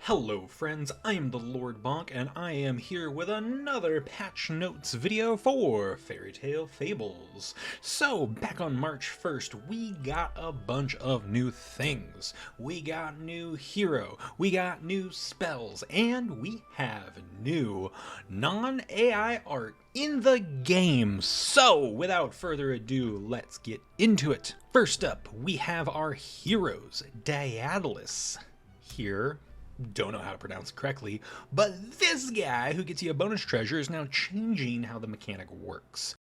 Hello friends, I am the Lord Bonk and I am here with another patch notes video for Fairytale Fables. So back on March 1st we got a bunch of new things. We got new hero, we got new spells, and we have new non-AI art in the game. So without further ado, let's get into it. First up, we have our heroes, Daedalus here. Don't know how to pronounce it correctly, but this guy who gets you a bonus treasure is now changing how the mechanic works.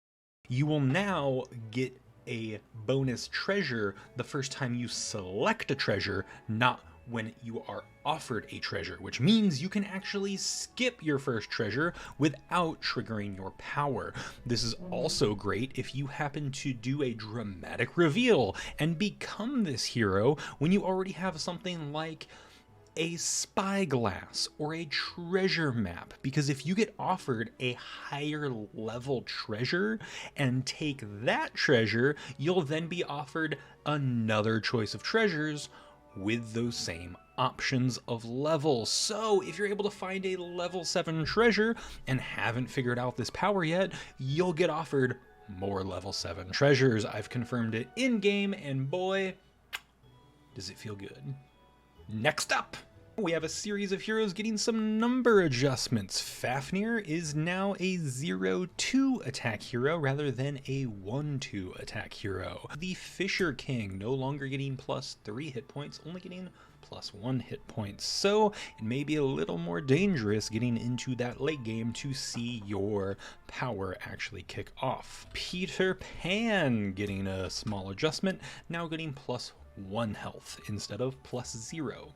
You will now get a bonus treasure the first time you select a treasure, not when you are offered a treasure, which means you can actually skip your first treasure without triggering your power. This is also great if you happen to do a dramatic reveal and become this hero when you already have something like a spyglass or a treasure map, because if you get offered a higher level treasure and take that treasure, you'll then be offered another choice of treasures with those same options of levels. So if you're able to find a level 7 treasure and haven't figured out this power yet, you'll get offered more level 7 treasures. I've confirmed it in game, and boy, does it feel good. Next up, we have a series of heroes getting some number adjustments. Fafnir is now a 0-2 attack hero rather than a 1-2 attack hero. The Fisher King no longer getting +3 hit points, only getting +1 hit points. So it may be a little more dangerous getting into that late game to see your power actually kick off. Peter Pan getting a small adjustment, now getting +1 health instead of +0.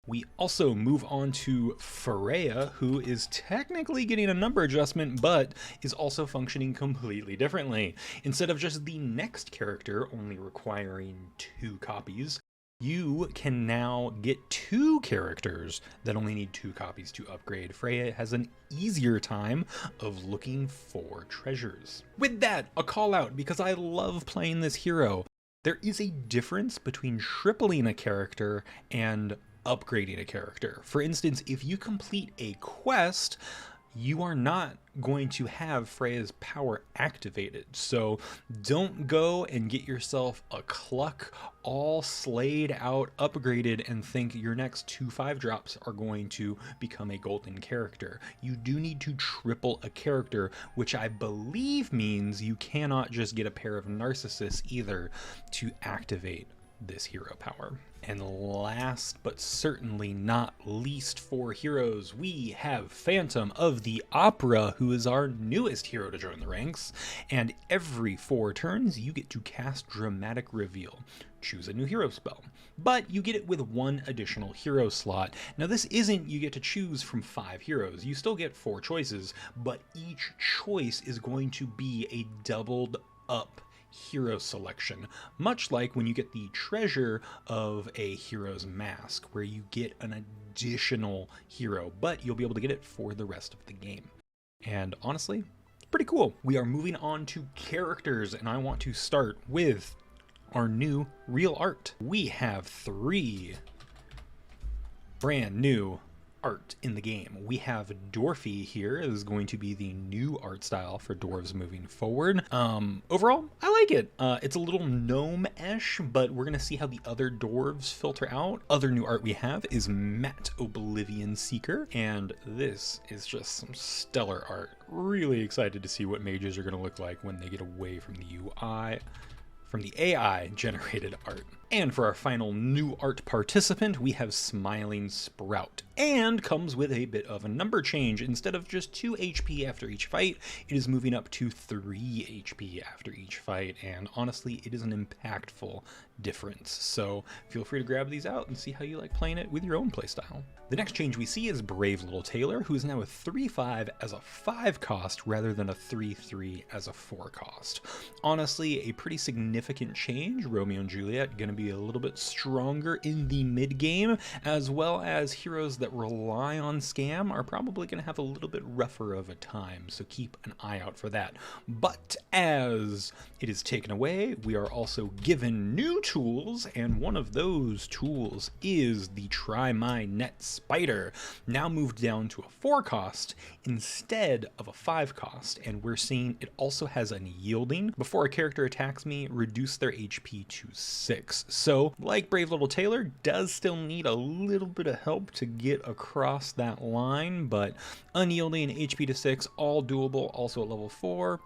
We also move on to Freya, who is technically getting a number adjustment, but is also functioning completely differently. Instead of just the next character only requiring 2 copies, you can now get 2 characters that only need 2 copies to upgrade. Freya has an easier time of looking for treasures. With that, a call out, because I love playing this hero. There is a difference between tripling a character and upgrading a character. For instance, if you complete a quest, you are not going to have Freya's power activated. So don't go and get yourself a Cluck all slayed out, upgraded, and think your next 2 5-drops are going to become a golden character. You do need to triple a character, which I believe means you cannot just get a pair of Narcissus either to activate this hero power. And last but certainly not least for heroes, we have Phantom of the Opera, who is our newest hero to join the ranks, and every 4 turns you get to cast Dramatic Reveal. Choose a new hero spell, but you get it with 1 additional hero slot. Now this isn't you get to choose from 5 heroes, you still get 4 choices, but each choice is going to be a doubled up hero selection, much like when you get the treasure of a hero's mask, where you get an additional hero, but you'll be able to get it for the rest of the game. And honestly, it's pretty cool. We are moving on to characters, and I want to start with our new real art. We have 3 brand new art in the game. We have Dwarfy here. This is going to be the new art style for dwarves moving forward. Overall, I like it. It's a little gnome-ish, but we're gonna see how the other dwarves filter out. Other new art we have is Matt Oblivion Seeker, and this is just some stellar art. Really excited to see what mages are gonna look like when they get away from the AI generated art. And for our final new art participant, we have Smiling Sprout, and comes with a bit of a number change. Instead of just 2 HP after each fight, it is moving up to 3 HP after each fight, and honestly, it is an impactful difference. So feel free to grab these out and see how you like playing it with your own playstyle. The next change we see is Brave Little Tailor, who is now a 3/5 as a 5 cost rather than a 3/3 as a 4 cost. Honestly, a pretty significant change. Romeo and Juliet gonna to be a little bit stronger in the mid game, as well as heroes that rely on scam are probably going to have a little bit rougher of a time, so keep an eye out for that. But as it is taken away, we are also given new tools, and one of those tools is the Try My Net Spider, now moved down to a 4 cost instead of a 5 cost, and we're seeing it also has unyielding. Before a character attacks me, reduce their HP to 6. So, like Brave Little Tailor, does still need a little bit of help to get across that line, but unyielding, HP to 6, all doable, also at level 4.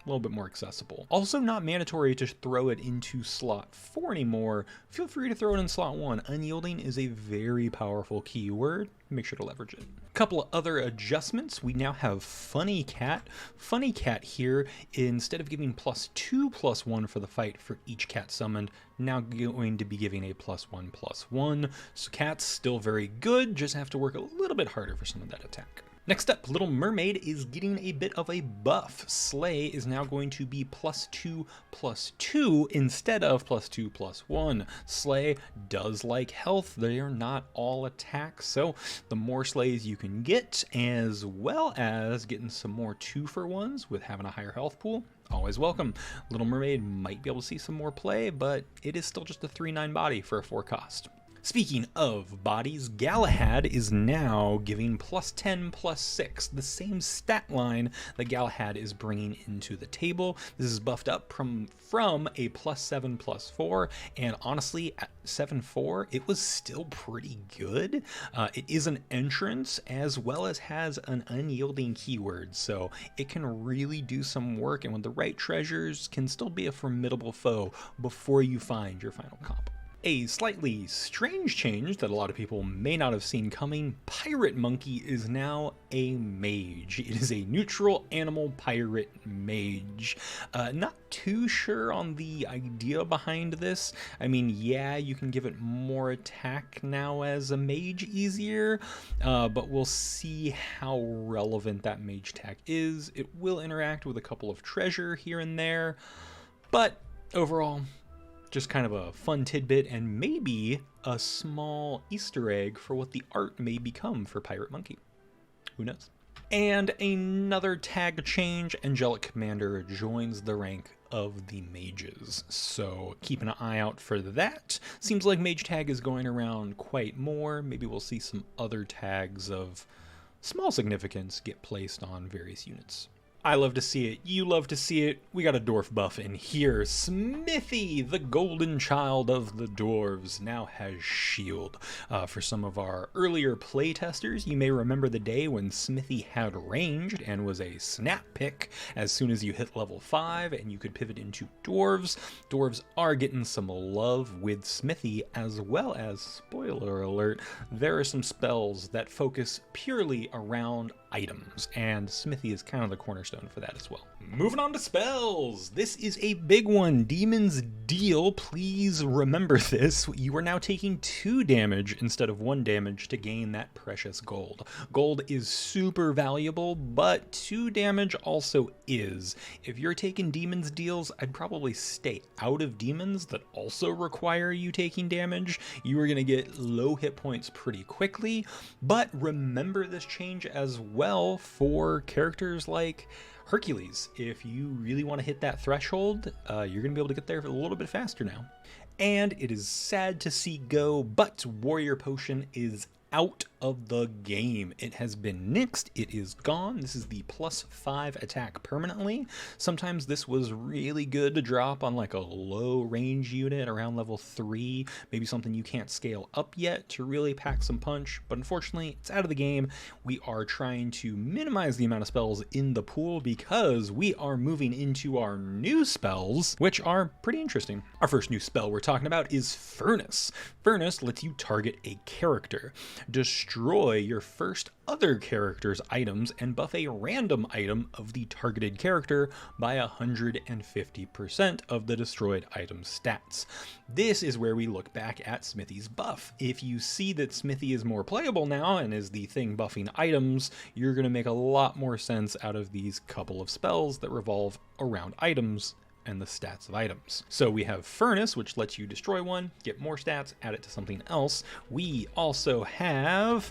A little bit more accessible. Also not mandatory to throw it into slot 4 anymore. Feel free to throw it in slot 1. Unyielding is a very powerful keyword. Make sure to leverage it. Couple of other adjustments. We now have Funny Cat. Funny Cat here, instead of giving +2/+1 for the fight for each cat summoned, now going to be giving a +1/+1. So Cat's still very good, just have to work a little bit harder for some of that attack. Next up, Little Mermaid is getting a bit of a buff. Slay is now going to be +2/+2 instead of +2/+1. Slay does like health. They are not all attacks, so the more slays you can get, as well as getting some more 2-for-1s with having a higher health pool, always welcome. Little Mermaid might be able to see some more play, but it is still just a 3/9 body for a 4 cost. Speaking of bodies, Galahad is now giving +10/+6, the same stat line that Galahad is bringing into the table. This is buffed up from a +7/+4, and honestly, at 7/4, it was still pretty good. It is an entrance as well as has an unyielding keyword, so it can really do some work, and with the right treasures, can still be a formidable foe before you find your final comp. A slightly strange change that a lot of people may not have seen coming, Pirate Monkey is now a mage. It is a neutral animal pirate mage. Not too sure on the idea behind this. I mean, yeah, you can give it more attack now as a mage easier, but we'll see how relevant that mage tag is. It will interact with a couple of treasure here and there, but overall, just kind of a fun tidbit and maybe a small Easter egg for what the art may become for Pirate Monkey. Who knows? And another tag change, Angelic Commander joins the rank of the mages, so keep an eye out for that. Seems like mage tag is going around quite more. Maybe we'll see some other tags of small significance get placed on various units. I love to see it. You love to see it. We got a dwarf buff in here. Smithy, the golden child of the dwarves, now has shield. For some of our earlier playtesters, you may remember the day when Smithy had ranged and was a snap pick as soon as you hit level 5 and you could pivot into dwarves. Dwarves are getting some love with Smithy, as well as, spoiler alert, there are some spells that focus purely around items, and Smithy is kind of the cornerstone for that as well. Moving on to spells. This is a big one. Demon's Deal. Please remember this. You are now taking 2 damage instead of 1 damage to gain that precious gold. Gold is super valuable, but 2 damage also is. If you're taking Demon's Deals, I'd probably stay out of demons that also require you taking damage. You are going to get low hit points pretty quickly, but remember this change as well for characters like Hercules. If you really want to hit that threshold, you're going to be able to get there a little bit faster now. And it is sad to see go, but Warrior Potion is out of the game. It has been nixed. It is gone. This is the +5 attack permanently. Sometimes this was really good to drop on like a low range unit around level 3, maybe something you can't scale up yet to really pack some punch, but unfortunately it's out of the game. We are trying to minimize the amount of spells in the pool because we are moving into our new spells, which are pretty interesting. Our first new spell we're talking about is Furnace. Furnace lets you target a character. Destroy your first other character's items and buff a random item of the targeted character by 150% of the destroyed item stats. This is where we look back at Smithy's buff. If you see that Smithy is more playable now and is the thing buffing items, you're going to make a lot more sense out of these couple of spells that revolve around items and the stats of items. So we have Furnace, which lets you destroy one, get more stats, add it to something else. We also have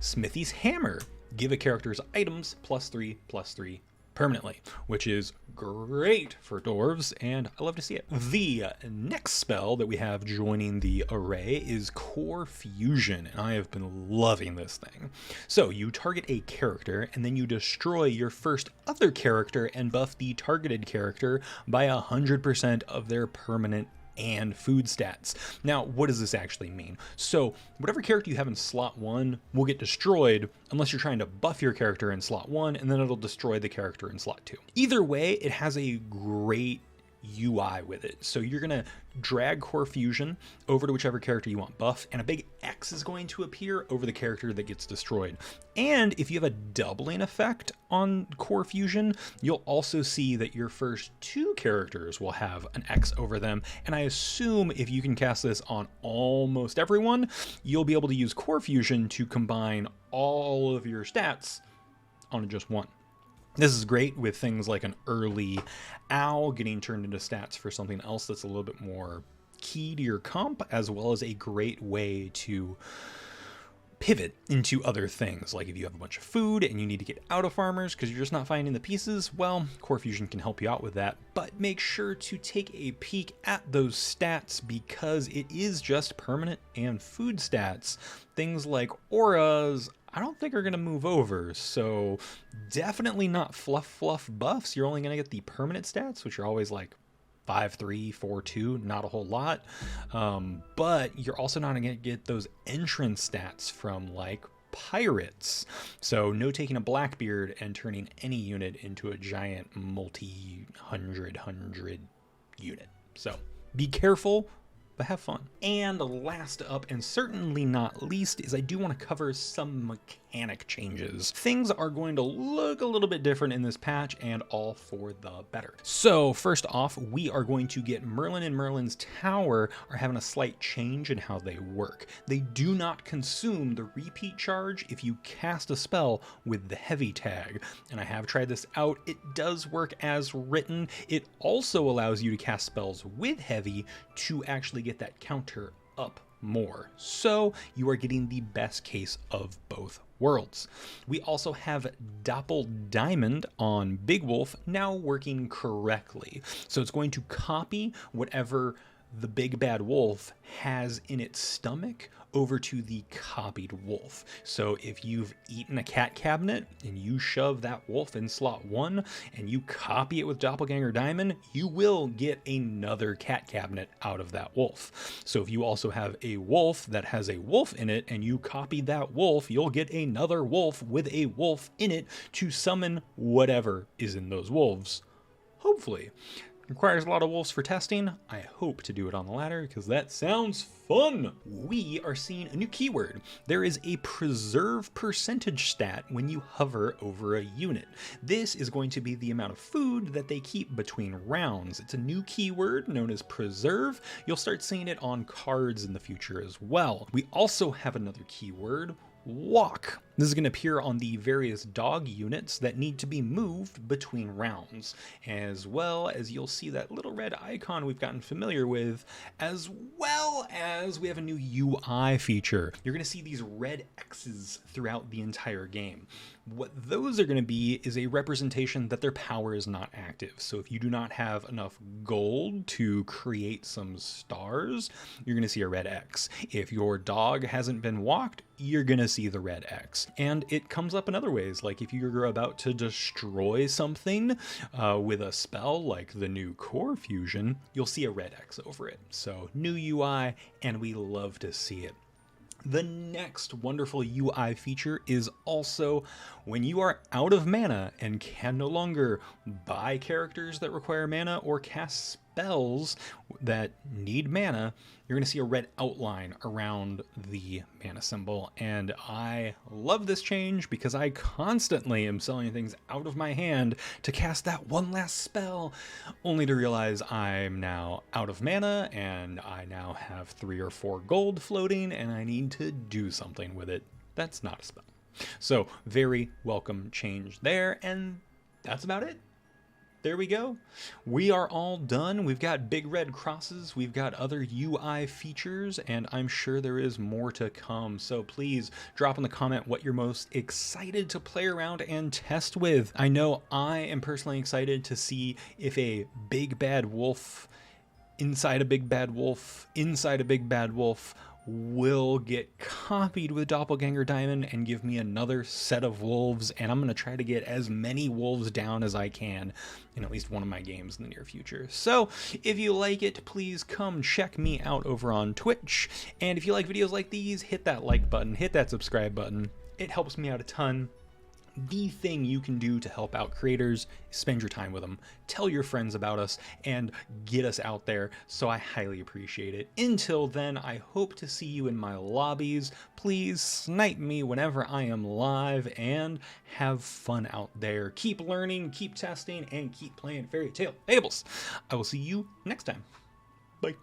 Smithy's Hammer. Give a character's items +3/+3 permanently, which is great for dwarves, and I love to see it. The next spell that we have joining the array is Core Fusion, and I have been loving this thing. So you target a character, and then you destroy your first other character and buff the targeted character by 100% of their permanent and food stats. Now, what does this actually mean? So whatever character you have in slot 1 will get destroyed unless you're trying to buff your character in slot 1, and then it'll destroy the character in slot 2. Either way, it has a great UI with it. So you're gonna drag Core Fusion over to whichever character you want buff, and a big X is going to appear over the character that gets destroyed. And if you have a doubling effect on Core Fusion, you'll also see that your first 2 characters will have an X over them. And I assume if you can cast this on almost everyone, you'll be able to use Core Fusion to combine all of your stats on just one. This is great with things like an early owl getting turned into stats for something else that's a little bit more key to your comp, as well as a great way to pivot into other things. Like if you have a bunch of food and you need to get out of farmers because you're just not finding the pieces, well, Core Fusion can help you out with that. But make sure to take a peek at those stats, because it is just permanent and food stats. Things like auras, I don't think are going to move over, so definitely not fluff buffs. You're only going to get the permanent stats, which are always like 5/3, 4/2, not a whole lot. But you're also not going to get those entrance stats from like pirates. So no taking a Blackbeard and turning any unit into a giant multi-hundred unit. So be careful, but have fun. And last up, and certainly not least, is I do want to cover some mechanic changes. Things are going to look a little bit different in this patch, and all for the better. So first off, we are going to get Merlin and Merlin's Tower are having a slight change in how they work. They do not consume the repeat charge if you cast a spell with the heavy tag. And I have tried this out. It does work as written. It also allows you to cast spells with heavy to actually get that counter up more. So you are getting the best case of both worlds. We also have Doppel Diamond on Big Wolf now working correctly. So it's going to copy whatever the big bad wolf has in its stomach over to the copied wolf. So if you've eaten a cat cabinet and you shove that wolf in slot 1 and you copy it with Doppelganger Diamond, you will get another cat cabinet out of that wolf. So if you also have a wolf that has a wolf in it and you copy that wolf, you'll get another wolf with a wolf in it to summon whatever is in those wolves. Hopefully. Requires a lot of wolves for testing. I hope to do it on the ladder because that sounds fun. We are seeing a new keyword. There is a preserve percentage stat when you hover over a unit. This is going to be the amount of food that they keep between rounds. It's a new keyword known as preserve. You'll start seeing it on cards in the future as well. We also have another keyword, walk. This is going to appear on the various dog units that need to be moved between rounds, as well as you'll see that little red icon we've gotten familiar with, as well as we have a new UI feature. You're going to see these red X's throughout the entire game. What those are going to be is a representation that their power is not active. So if you do not have enough gold to create some stars, you're going to see a red X. If your dog hasn't been walked, you're going to see the red X. And it comes up in other ways, like if you're about to destroy something with a spell like the new Core Fusion, you'll see a red X over it. So new UI, and we love to see it. The next wonderful UI feature is also when you are out of mana and can no longer buy characters that require mana or cast spells that need mana, you're going to see a red outline around the mana symbol. And I love this change because I constantly am selling things out of my hand to cast that one last spell, only to realize I'm now out of mana and I now have 3 or 4 gold floating and I need to do something with it. That's not a spell. So very welcome change there, and that's about it. there we go. We are all done. We've got big red crosses, we've got other UI features, and I'm sure there is more to come. So please drop in the comment what you're most excited to play around and test with. I know I am personally excited to see if a big bad wolf inside a big bad wolf inside a big bad wolf will get copied with Doppelganger Diamond and give me another set of wolves, and I'm going to try to get as many wolves down as I can in at least one of my games in the near future. So if you like it, please come check me out over on Twitch, and if you like videos like these, hit that like button, hit that subscribe button. It helps me out a ton. The thing you can do to help out creators is spend your time with them, tell your friends about us, and get us out there, so I highly appreciate it. Until then, I hope to see you in my lobbies. Please snipe me whenever I am live, and have fun out there. Keep learning, keep testing, and keep playing Fairytale Fables. I will see you next time. Bye.